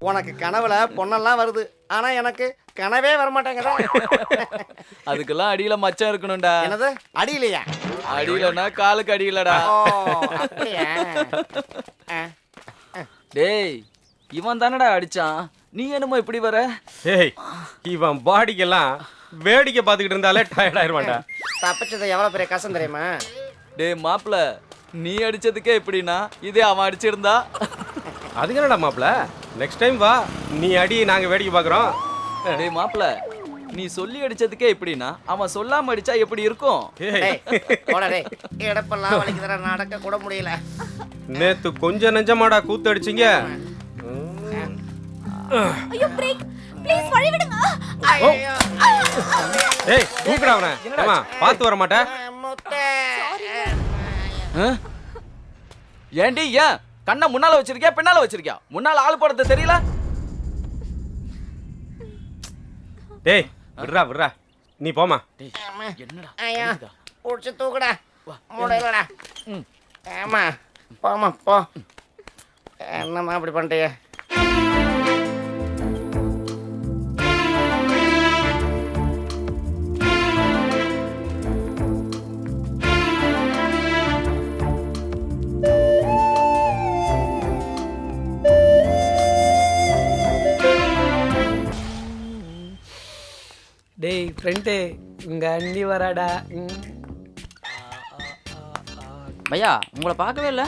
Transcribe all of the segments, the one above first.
உனக்கு கனவுல பொண்ணெல்லாம் வருது, ஆனா எனக்கு கனவே வரமாட்டேங்குதா. அதுக்கெல்லாம் அடியில மச்சம் இருக்கணும்டா. என்னது அடியிலையா? அடியிலனா காலுக்கு அடியிலடா. அப்படியா? டேய், இவன் தானடா அடிச்சான், நீ என்னமோ இப்படி வர? ஏய், இவன் பாடிக்கெல்லாம் வேடிக்கை பார்த்துக்கிட்டு இருந்தாலே டயர்ட் ஆயிருவான்டா. தப்பிச்சது எவ்வளவு பெரிய கஷ்டம் தெரியுமா? டேய் மாப்ள, நீ அடிச்சதுக்கே இப்படின்னா இதே அவன் அடிச்சிருந்தா? அதுக்கு என்னடா மாப்ள, நெக்ஸ்ட் டைம் வா, நீ அடி, நாங்க வேடிக்கை பார்க்குறோம். டேய் மாப்ள, நீ சொல்லி அடிச்சதுக்கே இப்படின்னா அவன் சொல்லாம அடிச்சா எப்படி இருக்கும்? இடப்பெல்லாம் வலிக்குதுடா, நடக்க கூட முடியல. நேத்து கொஞ்சம் நெஞ்சமாடா கூத்து அடிச்சிங்க. ஐயோ பிரேக் ப்ளீஸ் வழி விடுங்க. ஏய் தூக்குடா அவனை. ஏமா பார்த்து வர மாட்டே? ஏண்டி ஏன் கண்ணை முன்னால வச்சிருக்கியா பின்னால வச்சிருக்கியா? முன்னால ஆள் போடுறது தெரியல? டேய் விட்றா விட்றா, நீ போமா. என்னடா புடிச்சு தூக்குடா, முடியலடா. ஏமா போமா போ. என்னம்மா அப்படி பண்ணிட்டீங்க? டேய் ஃப்ரெண்டு, இங்க அண்ணி வராடா. பையா உங்களை பார்க்கவே இல்லை.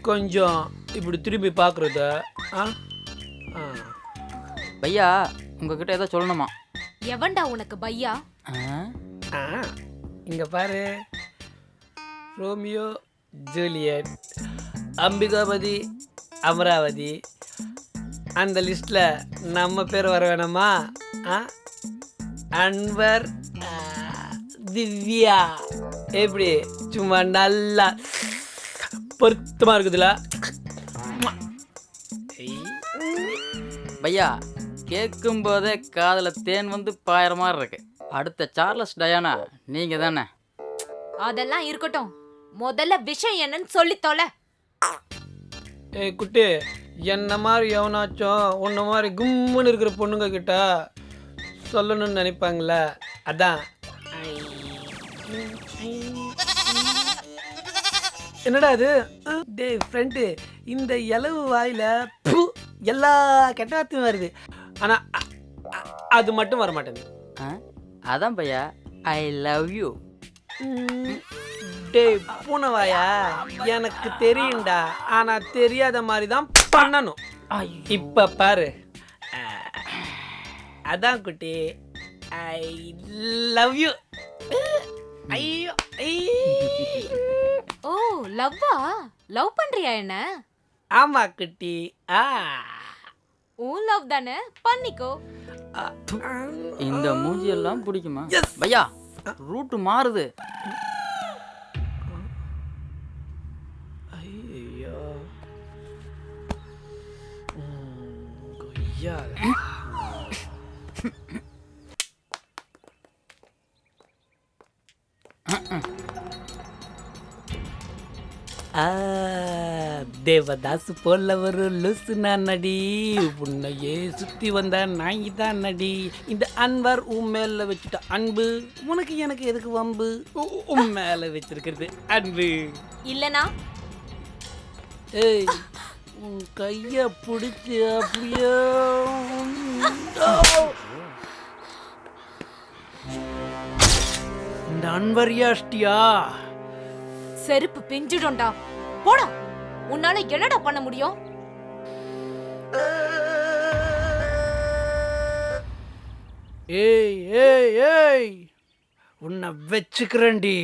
கொஞ்சம் இப்படி திரும்பி பார்க்குறத. பையா உங்ககிட்ட ஏதோ சொல்லணுமா? எவன்டா உனக்கு பையா? இங்க பாரு, ரோமியோ ஜூலியட், அம்பிகாபதி, அமராவதி, அந்த லிஸ்ட்ல நம்ம பேர் வர வேணாமா? அன்வர், திவ்யா, எப்படி சும்மா நல்லா பொருத்தமா இருக்குதுல? பையா கேட்கும் போதே காதல தேன் வந்து பாயிற மாதிரி இருக்கு. அடுத்த சார்லஸ் டயானா நீங்க தானே? அதெல்லாம் இருக்கட்டும், முதல்ல விஷயம் என்னன்னு சொல்லி தொலை. ஏய் குட்டி, என்ன மாதிரி எவனாச்சும் உன்ன மாதிரி கும்முன்னு இருக்கிற பொண்ணுங்க கிட்ட சொல்லணும்னு நினைப்பாங்கள, அதான். என்னடா அது? டேய் ஃப்ரெண்டு, இந்த இலவு வாயில எல்லா கெட்ட வார்த்தையும் வருது, ஆனா அது மட்டும் வர மாட்டேங்குது. அதான் பையா ஐ லவ் யூ. டேய் பூனவாயா, எனக்கு தெரியும்டா, ஆனா தெரியாத மாதிரி தான் பண்ணணும். இப்ப பாரு, அதான் குட்டி, ஐ லவ் யூ. ஐயோ ஓ லவ்வா? லவ் பண்றியா என்ன? ஆமா குட்டி. உன் லவ் தானே, பண்ணிக்கோ. இந்த மூஞ்சி எல்லாம் பிடிக்குமா? பையா ரூட்டு மாறுது. ஐயோ கொய்யா. தேவதாசு போல ஒரு லூசு நான் நடி, உன்னையே சுத்தி வந்த நாய் தான் நடி. இந்த அன்வர் உன் மேல வச்சுட்ட அன்பு, உனக்கு எனக்கு எதுக்கு வம்பு? உன் மேல வச்சிருக்கிறது அன்பு இல்லனா? ஏய் உன் கைய பிடிச்சு அப்படியே இந்த அன்வர் யாஷ்டியா செருப்பு பிஞ்சிடும்டா, போடா. உன்னால என்னடா பண்ண முடியும்? ஏய் ஏய் ஏய், உன்னை வச்சுக்கிறேன்டி.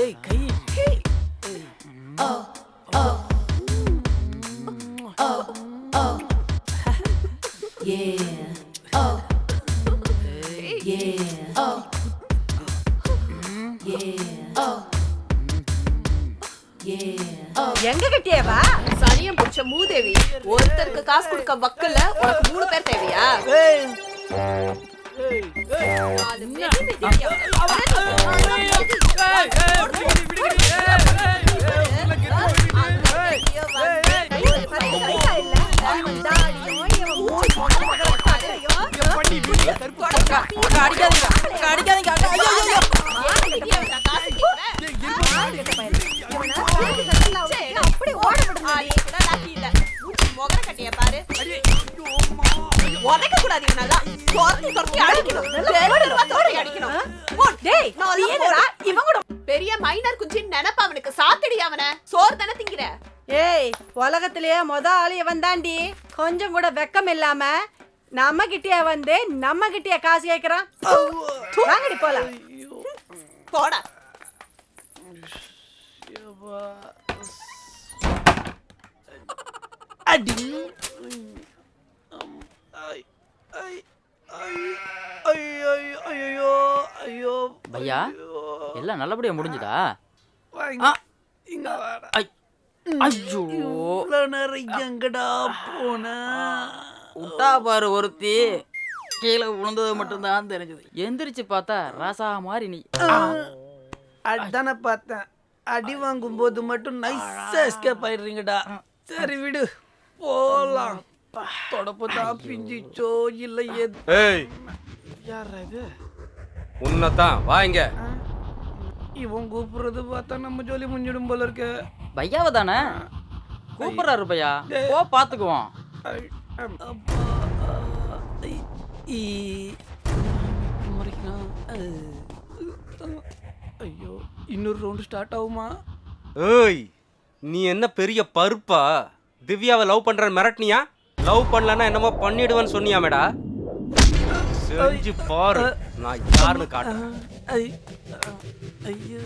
ஏய் கை. எங்க கட்டியவா சனியம் பிடிச்ச மூதேவி, ஒருத்தருக்கு காசு கொடுக்க வக்கல்ல உனக்கு 3 பேர் தேவையா? பெரிய மைனர் குஞ்சி நினைப்ப அவனுக்கு சாத்தடி அவன சோறு தானே திங்கிற. ஏய் உலகத்திலேயே ஆளு இவன் தாண்டி. கொஞ்சம் கூட வெக்கம் இல்லாம நம்ம கிட்டே வந்து நம்ம கிட்டே காசு கேக்குறான். வாங்கடி போலாம். போடா. அடி பையா எல்லாம் நல்லபடியா முடிஞ்சுதா? இங்க வாடா. ஐயோ எங்கடா போன? விட்டா பாரு ஒருத்தி, கீழே விழுந்தது மட்டும்தான் தெரிஞ்சது. எந்திரிச்சு பார்த்தா ராசா மாதிரி நீ. அதானே பார்த்தேன். அடி வாங்கும் போது மட்டும் நைஸா எஸ்கேப் ஆயிடுறீங்கடா. சரி விடு போலாம். தொடப்பதான் பிஞ்சிச்சோ இல்லை ஏய் யாரா இது? உன்னதான் வாங்க. இவன் கூப்பிடுறது பார்த்தா நம்ம ஜோலி முடிஞ்சிடும் போல இருக்கு. பையாவை தானே கூப்பிடுறாரு பையா, போ பாத்துக்குவோம். ஐயோ இன்னொரு ரவுண்டு ஸ்டார்ட் ஆகுமா? ஏய் நீ என்ன பெரிய பருப்பா? திவ்யாவை லவ் பண்ற மிரட்டினியா? லவ் பண்ணலன்னா என்னமோ பண்ணிடுவேன்னு சொன்னியாமேடா. செஞ்சு பாரு, நான் யாருன்னு காட்டுறேன். ஐயோ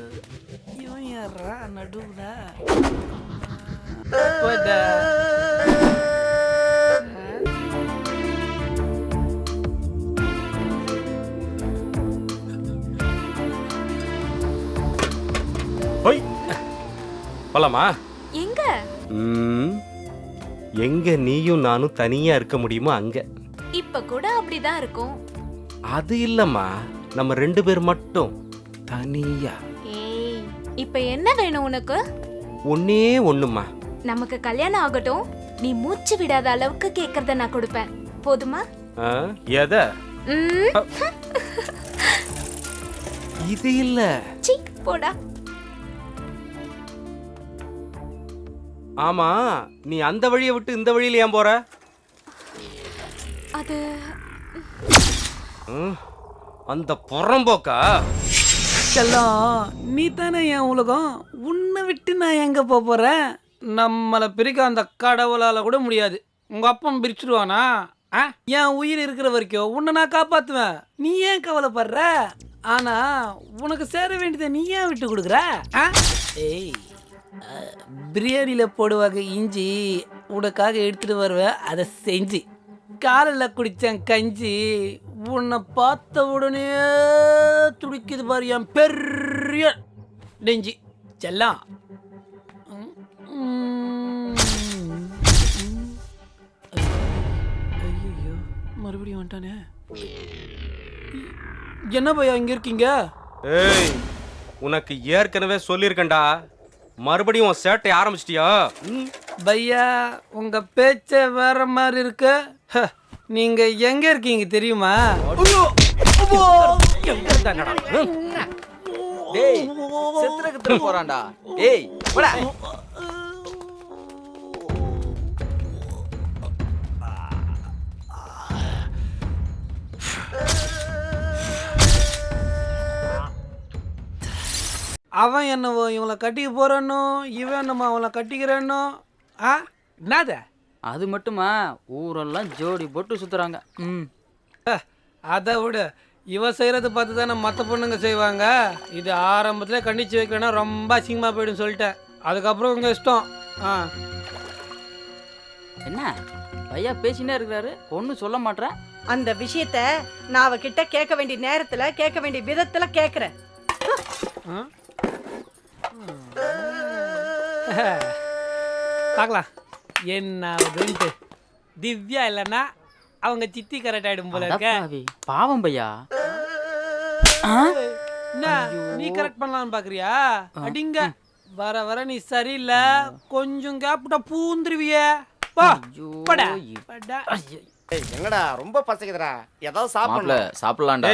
இவன் யாரா நடுவுல? போய் போலாமா? எங்க? எங்க நீயும் நானும் தனியா இருக்க முடியுமோ அங்க. இப்ப கூட அப்படிதான் இருக்கும். அது இல்லம்மா, நம்ம 2 பேர் மட்டும் தனியா. ஏய் இப்ப என்ன வேணும் உனக்கு? ஒன்னே ஒண்ணுமா. நமக்கு கல்யாணம் ஆகட்டும், நீ மூச்சு விடாத அளவுக்கு கேக்குறத நான் கொடுப்பேன். போதுமா? எத? இது இல்ல. சீ போடா. ஆமா, நீ அந்த வழியை விட்டு இந்த வழியில ஏன் போற? அது அந்த புறம்போக்கா? நீ தானே என் உலகம். உன்னை விட்டு நான் எங்க போறேன்? நம்மளை பிரிக்க அந்த கடவுளால கூட முடியாது. உங்க அப்பன் பிரிச்சுடுவானா? என் உயிர் இருக்கிற வரைக்கும் உன்னை நான் காப்பாத்துவேன். நீ ஏன் கவலைப்படுற? ஆனா உனக்கு சேர வேண்டியதை நீ ஏன் விட்டு கொடுக்குற? ஏய் பிரியாணியில போடுவாங்க இஞ்சி, உனக்காக எடுத்துட்டு வருவேன். அதை செஞ்சு காலையில் குடித்தேன் கஞ்சி, உன்னை பார்த்த உடனே துடிக்குது பாரு என் பெரிய நெஞ்சி. செல்லாம் ஐயோ மறுபடியும் வந்துட்டானே. என்ன பையா இங்க இருக்கீங்க? ஏய் உனக்கு ஏற்கனவே சொல்லியிருக்கேன்டா, மறுபடியும் உன் சேட்டை ஆரம்பிச்சிட்டியா? பையா உங்க பேச்ச வேற மாதிரி இருக்கு. நீங்க எங்க இருக்கீங்க தெரியுமா? டேய் செத்துறதுக்கு போறான்டா. ஏய் போடா. அவன் என்னவோ இவளை கட்டிக்க போறானோ, இவன் என்னமோ அவளை கட்டிக்கிறானோ. என்னத? அது மட்டுமா, ஊரெல்லாம் ஜோடி போட்டு சுத்துறாங்க. அதை விட இவ செய்யறது பார்த்து தானே மற்ற பொண்ணுங்க செய்வாங்க. இது ஆரம்பத்துல கண்டிச்சு வைக்கலன்னா ரொம்ப அசிங்கமா போயிடும் சொல்லிட்டேன். அதுக்கப்புறம் உங்க இஷ்டம். என்ன பையா பேசினே இருக்கிறாரு, ஒன்னும் சொல்ல மாட்டேன். அந்த விஷயத்த நான் அவகிட்ட கேட்க வேண்டிய நேரத்துல கேட்க வேண்டிய விதத்துல கேட்கிறேன். பார்க்கலாம் என்ன திவ்யா இல்லைன்னா அவங்க சித்தி கரெக்ட் ஆயிடும் போல இருக்க. பாவம் பையா. என்ன நீ கரெக்ட் பண்ணலாம்னு பாக்குறியா? அடிங்க வர வர நீ சரியில்லை. கொஞ்சம் கேப்டா பூந்துருவிய. வா படா படா. ஏய் என்னடா ரொம்ப பசிக்குதுடா, ஏதாவது மாப்ள சாப்பிடல. சாப்பிடலாம்டா.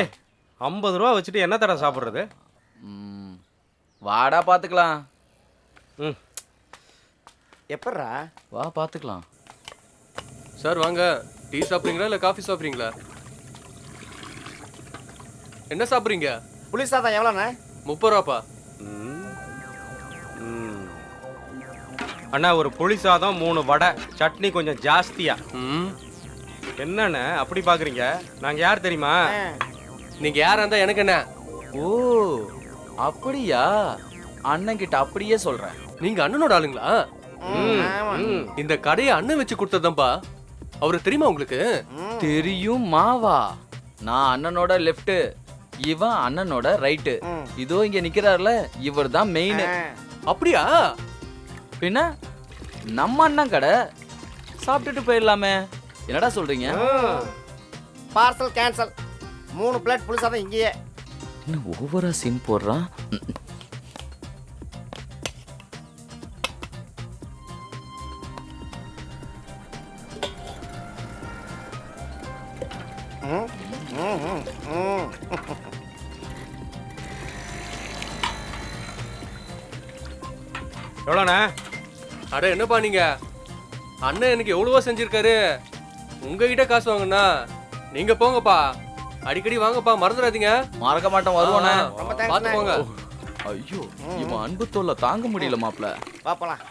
50 ரூபா வச்சுட்டு என்ன தடவை சாப்பிட்றது? ம், வாடா பாத்துக்கலாம். ம் எப்பட்றா? வா பாத்துக்கலாம். சார் வாங்க. டீ சாப்பிட்றீங்களா இல்லை காஃபி சாப்பிட்றீங்களா? என்ன சாப்பிட்றீங்க? புளி சாதம் எவ்வளோண்ணே? 30 ரூபாப்பா. ம். ம். அண்ணா ஒரு புளி சாதம் 3 வடை, சட்னி கொஞ்சம் ஜாஸ்தியா. ம். என்னண்ணே அப்படி பார்க்குறீங்க? நாங்கள் யார் தெரியுமா? நீங்க யாரா இருந்தா எனக்கு என்ன? ஓ அப்படியா? அண்ணன் கிட்ட அப்படியே சொல்றேன். நீங்க அண்ணனோட ஆளுங்களா? ஆமா. ம். இந்த கடையை அண்ணன் வச்சு கொடுத்ததுதான்ப்பா. அவரு தெரியுமா உங்களுக்கு? தெரியும் மாவா. நான் அண்ணனோட லெஃப்ட், இவன் அண்ணனோட ரைட்டு. இதோ இங்க நிக்கிறார்ல, இவர் தான் மெயின். அப்படியா? பின்ன நம்ம அண்ணன் கடை, சாப்பிட்டுட்டு போயிடலாமே. என்னடா சொல்றீங்க? Parcel cancel. 3 பிளேட் புளி சாதம் இங்கேயே. என்ன ஓவரா சீன் போடுறான்? ம், ம், ம், ம். எவ்வளோண்ணே? அட என்னப்பா நீங்க? அண்ணன் எனக்கு எவ்வளவோ செஞ்சிருக்காரு. உங்ககிட்ட காசு வாங்கினா நீங்க போங்கப்பா. அடிக்கடி வாங்கப்பா, மறந்துடாதீங்க. மறக்க மாட்டோம், வருவானே. ரொம்ப thanks பார்த்து ண்ணே. போங்க. ஐயோ, இவன் அன்பு தொல்லை தாங்க முடியல மாப்ள. வா போலாம்.